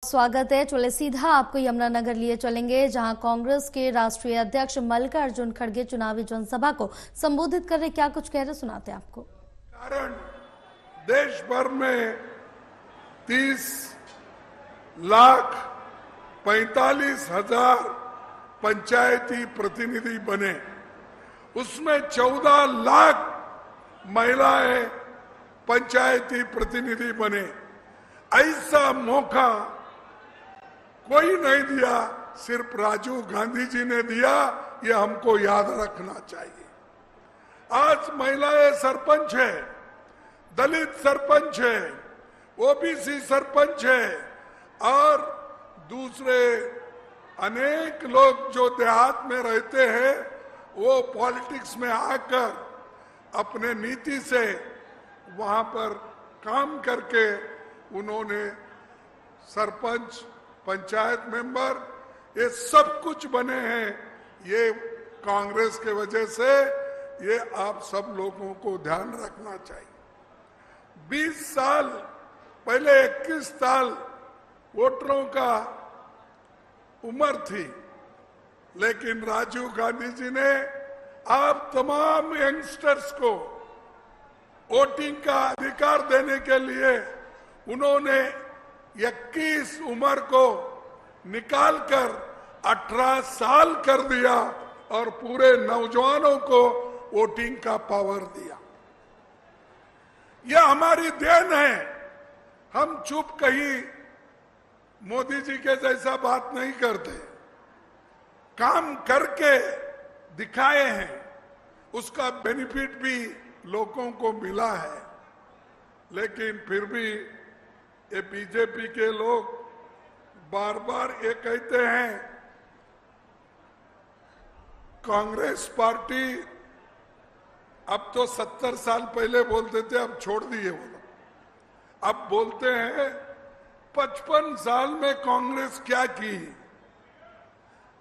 स्वागत है। चले सीधा आपको यमुनानगर लिए चलेंगे, जहां कांग्रेस के राष्ट्रीय अध्यक्ष मल्लिकार्जुन खड़गे चुनावी जनसभा को संबोधित कर रहे, क्या कुछ कह रहे सुनाते हैं आपको। कारण देश भर में 30,45,000 पंचायती प्रतिनिधि बने, उसमें 14 लाख महिलाएं पंचायती प्रतिनिधि बने। ऐसा मौका कोई नहीं दिया, सिर्फ राजीव गांधी जी ने दिया। ये हमको याद रखना चाहिए। आज महिलाएं सरपंच है, दलित सरपंच है, ओबीसी सरपंच है और दूसरे अनेक लोग जो देहात में रहते हैं वो पॉलिटिक्स में आकर अपने नीति से वहां पर काम करके उन्होंने सरपंच, पंचायत मेंबर, ये सब कुछ बने हैं। ये कांग्रेस के वजह से, ये आप सब लोगों को ध्यान रखना चाहिए। 20 साल पहले 21 साल वोटरों का उम्र थी, लेकिन राजीव गांधी जी ने आप तमाम यंगस्टर्स को वोटिंग का अधिकार देने के लिए उन्होंने 21 उम्र को निकालकर 18 साल कर दिया और पूरे नौजवानों को वोटिंग का पावर दिया। यह हमारी देन है। हम चुप कहीं मोदी जी के जैसा बात नहीं करते, काम करके दिखाए हैं, उसका बेनिफिट भी लोगों को मिला है। लेकिन फिर भी ये बीजेपी के लोग बार बार ये कहते हैं कांग्रेस पार्टी, अब तो 70 साल पहले बोलते थे, अब छोड़ दिए वो लोग। अब बोलते हैं 55 साल में कांग्रेस क्या की।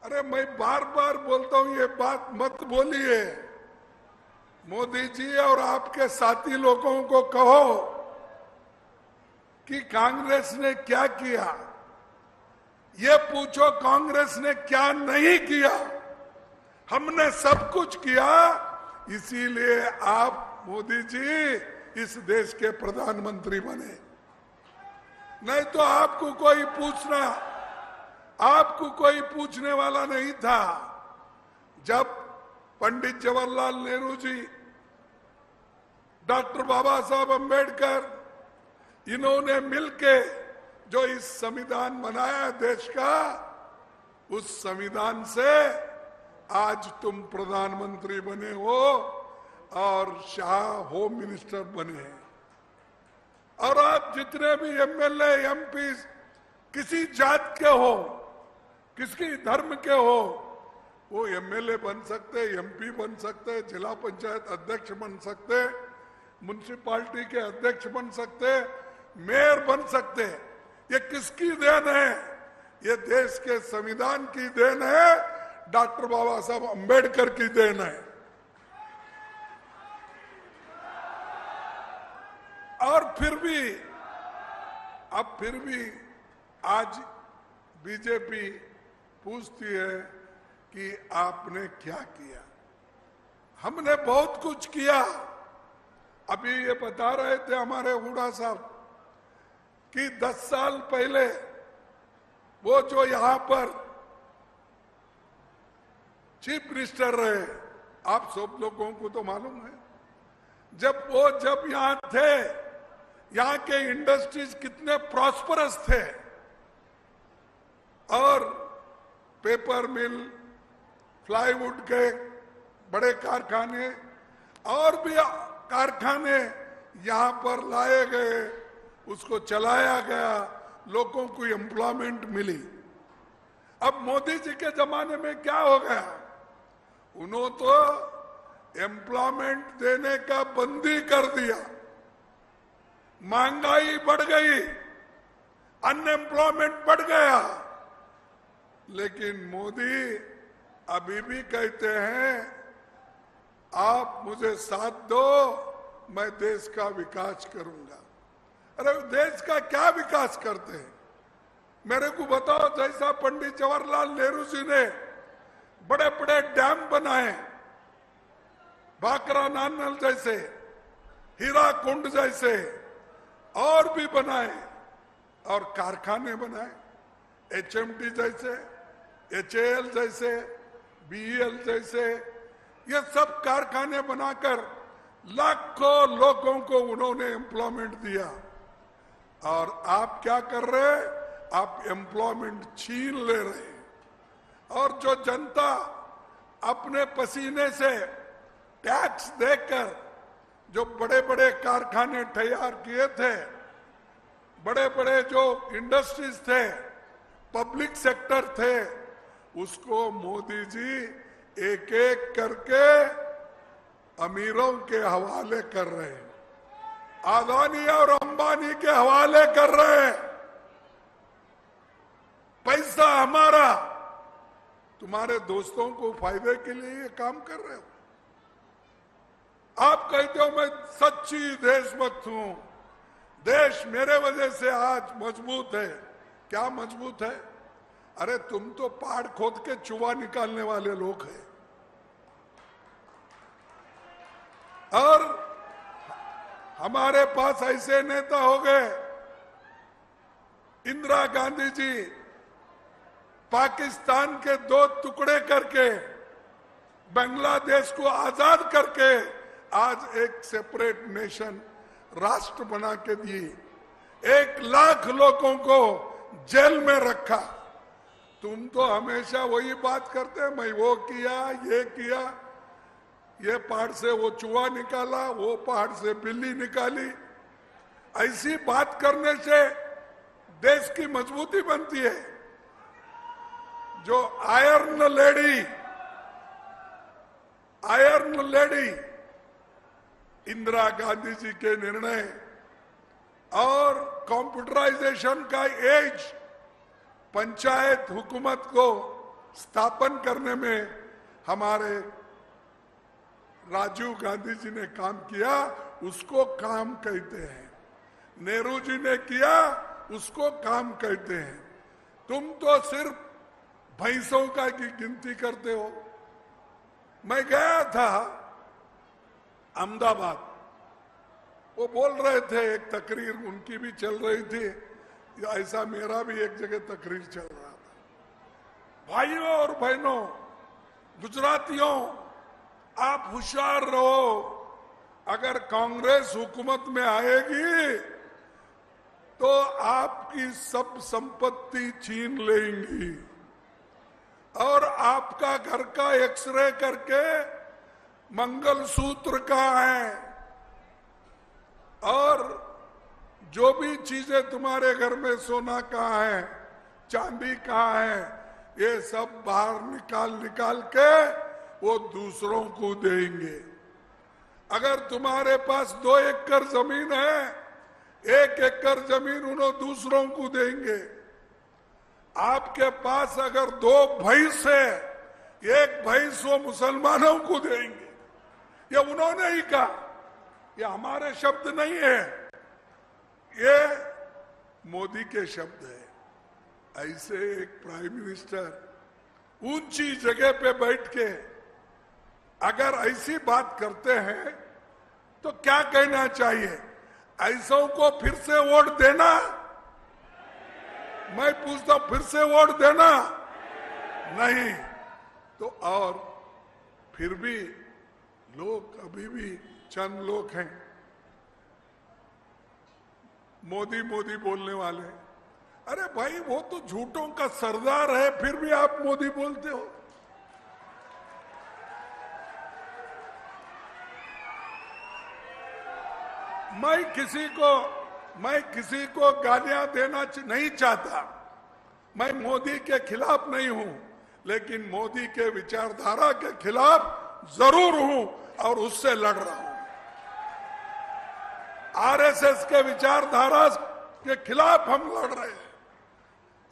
अरे मैं बार बार बोलता हूं, ये बात मत बोलिए। मोदी जी और आपके साथी लोगों को कहो कि कांग्रेस ने क्या किया, ये पूछो कांग्रेस ने क्या नहीं किया। हमने सब कुछ किया, इसीलिए आप मोदी जी इस देश के प्रधानमंत्री बने। नहीं तो आपको कोई पूछने वाला नहीं था। जब पंडित जवाहरलाल नेहरू जी, डॉक्टर बाबा साहब अम्बेडकर, इन्होंने मिलके जो इस संविधान बनाया देश का, उस संविधान से आज तुम प्रधानमंत्री बने हो और शाह होम मिनिस्टर बने हैं। और आप जितने भी एमएलए, एमपी किसी जात के हो, किसी धर्म के हो, वो एमएलए बन सकते, एमपी बन सकते, जिला पंचायत अध्यक्ष बन सकते, म्युनिसिपालिटी के अध्यक्ष बन सकते, मेयर बन सकते। ये किसकी देन है? ये देश के संविधान की देन है, डॉक्टर बाबा साहब अम्बेडकर की देन है। और फिर भी आज बीजेपी पूछती है कि आपने क्या किया। हमने बहुत कुछ किया। अभी ये बता रहे थे हमारे हुड्डा साहब कि 10 साल पहले वो जो यहां पर चीफ मिनिस्टर रहे, आप सब लोगों को तो मालूम है, जब यहां थे, यहां के इंडस्ट्रीज कितने प्रॉस्परस थे और पेपर मिल, प्लाईवुड के बड़े कारखाने और भी कारखाने यहां पर लाए गए, उसको चलाया गया, लोगों को एम्प्लॉयमेंट मिली। अब मोदी जी के जमाने में क्या हो गया? उन्होंने तो एम्प्लॉयमेंट देने का बंदी कर दिया, महंगाई बढ़ गई, अनएम्प्लॉयमेंट बढ़ गया। लेकिन मोदी अभी भी कहते हैं आप मुझे साथ दो, मैं देश का विकास करूंगा। अरे देश का क्या विकास करते हैं? मेरे को बताओ, जैसा पंडित जवाहरलाल नेहरू जी ने बड़े बड़े डैम बनाए, भाखरा नानल जैसे, हीरा कुंड जैसे और भी बनाए, और कारखाने बनाए, HMT जैसे, HAL जैसे, BEL जैसे, ये सब कारखाने बनाकर लाखों लोगों को उन्होंने एम्प्लॉयमेंट दिया। और आप क्या कर रहे हैं? आप एम्प्लॉयमेंट छीन ले रहे हैं। और जो जनता अपने पसीने से टैक्स देकर जो बड़े बड़े कारखाने तैयार किए थे, बड़े बड़े जो इंडस्ट्रीज थे, पब्लिक सेक्टर थे, उसको मोदी जी एक एक करके अमीरों के हवाले कर रहे हैं, अदानी और अंबानी के हवाले कर रहे हैं। पैसा हमारा, तुम्हारे दोस्तों को फायदे के लिए ये काम कर रहे हो। आप कहते हो मैं सच्ची देशभक्त हूं, देश मेरे वजह से आज मजबूत है। क्या मजबूत है? अरे तुम तो पहाड़ खोद के चूहा निकालने वाले लोग हैं। और हमारे पास ऐसे नेता हो गए, इंदिरा गांधी जी पाकिस्तान के 2 टुकड़े करके, बांग्लादेश को आजाद करके आज एक सेपरेट नेशन राष्ट्र बना के दिए, 1 लाख लोगों को जेल में रखा। तुम तो हमेशा वही बात करते हैं, मैं वो किया, ये किया, ये पहाड़ से वो चूहा निकाला, वो पहाड़ से बिल्ली निकाली। ऐसी बात करने से देश की मजबूती बनती है। जो आयरन लेडी इंदिरा गांधी जी के निर्णय और कंप्यूटराइजेशन का एज, पंचायत हुकूमत को स्थापन करने में हमारे राजीव गांधी जी ने काम किया, उसको काम कहते हैं। नेहरू जी ने किया, उसको काम कहते हैं। तुम तो सिर्फ भैंसों का की गिनती करते हो। मैं गया था अहमदाबाद, वो बोल रहे थे, एक तकरीर उनकी भी चल रही थी, ऐसा मेरा भी एक जगह तकरीर चल रहा था। भाइयों और बहनों, गुजरातियों, आप होशियार रहो। अगर कांग्रेस हुकूमत में आएगी तो आपकी सब संपत्ति छीन लेंगी और आपका घर का एक्सरे करके मंगलसूत्र कहाँ है और जो भी चीजें तुम्हारे घर में, सोना कहाँ है, चांदी कहाँ है, ये सब बाहर निकाल के वो दूसरों को देंगे। अगर तुम्हारे पास 2 एकड़ जमीन है, 1 एकड़ जमीन उन्हें दूसरों को देंगे। आपके पास अगर 2 भैंस है, 1 भैंस वो मुसलमानों को देंगे। ये उन्होंने ही कहा, ये हमारे शब्द नहीं है, ये मोदी के शब्द है। ऐसे एक प्राइम मिनिस्टर ऊंची जगह पे बैठ के अगर ऐसी बात करते हैं तो क्या कहना चाहिए? ऐसों को फिर से वोट देना? मैं पूछता हूं, फिर से वोट देना? नहीं। तो और फिर भी लोग अभी भी चंद लोग हैं मोदी मोदी बोलने वाले। अरे भाई, वो तो झूठों का सरदार है, फिर भी आप मोदी बोलते हो। मैं किसी को गालियां देना नहीं चाहता। मैं मोदी के खिलाफ नहीं हूं, लेकिन मोदी के विचारधारा के खिलाफ जरूर हूं और उससे लड़ रहा हूं। आरएसएस के विचारधारा के खिलाफ हम लड़ रहे हैं।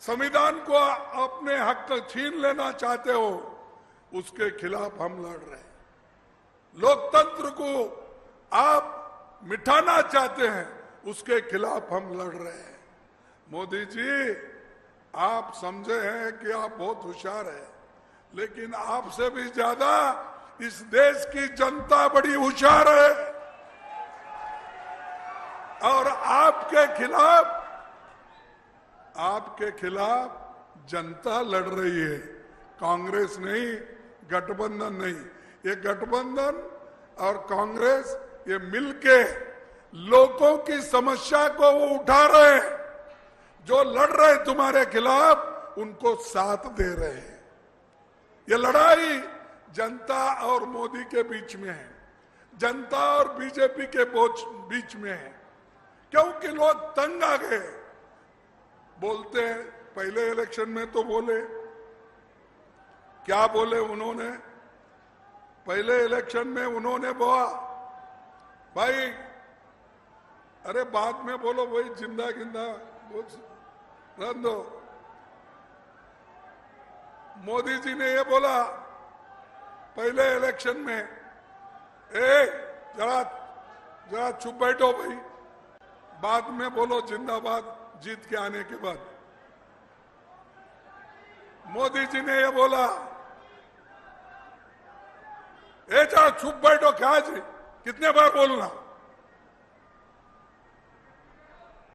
संविधान को अपने हक छीन लेना चाहते हो, उसके खिलाफ हम लड़ रहे हैं। लोकतंत्र को आप मिटाना चाहते हैं, उसके खिलाफ हम लड़ रहे हैं। मोदी जी, आप समझे हैं कि आप बहुत होशियार हैं, लेकिन आपसे भी ज्यादा इस देश की जनता बड़ी होशियार है और आपके खिलाफ जनता लड़ रही है, कांग्रेस नहीं, गठबंधन नहीं। ये गठबंधन और कांग्रेस ये मिलके लोगों की समस्या को वो उठा रहे हैं, जो लड़ रहे हैं तुम्हारे खिलाफ उनको साथ दे रहे हैं। ये लड़ाई जनता और मोदी के बीच में है, जनता और बीजेपी के बीच में है, क्योंकि लोग तंग आ गए। बोलते हैं, पहले इलेक्शन में तो बोले, क्या बोले उन्होंने? पहले इलेक्शन में उन्होंने बोला भाई, अरे बाद में बोलो भाई, जिंदा गिंदा रन दो। मोदी जी ने ये बोला पहले इलेक्शन में, जरा चुप बैठो भाई, बाद में बोलो जिंदाबाद जीत के आने के बाद। मोदी जी ने ये बोला, जरा चुप बैठो, क्या जी, कितने बार बोलना।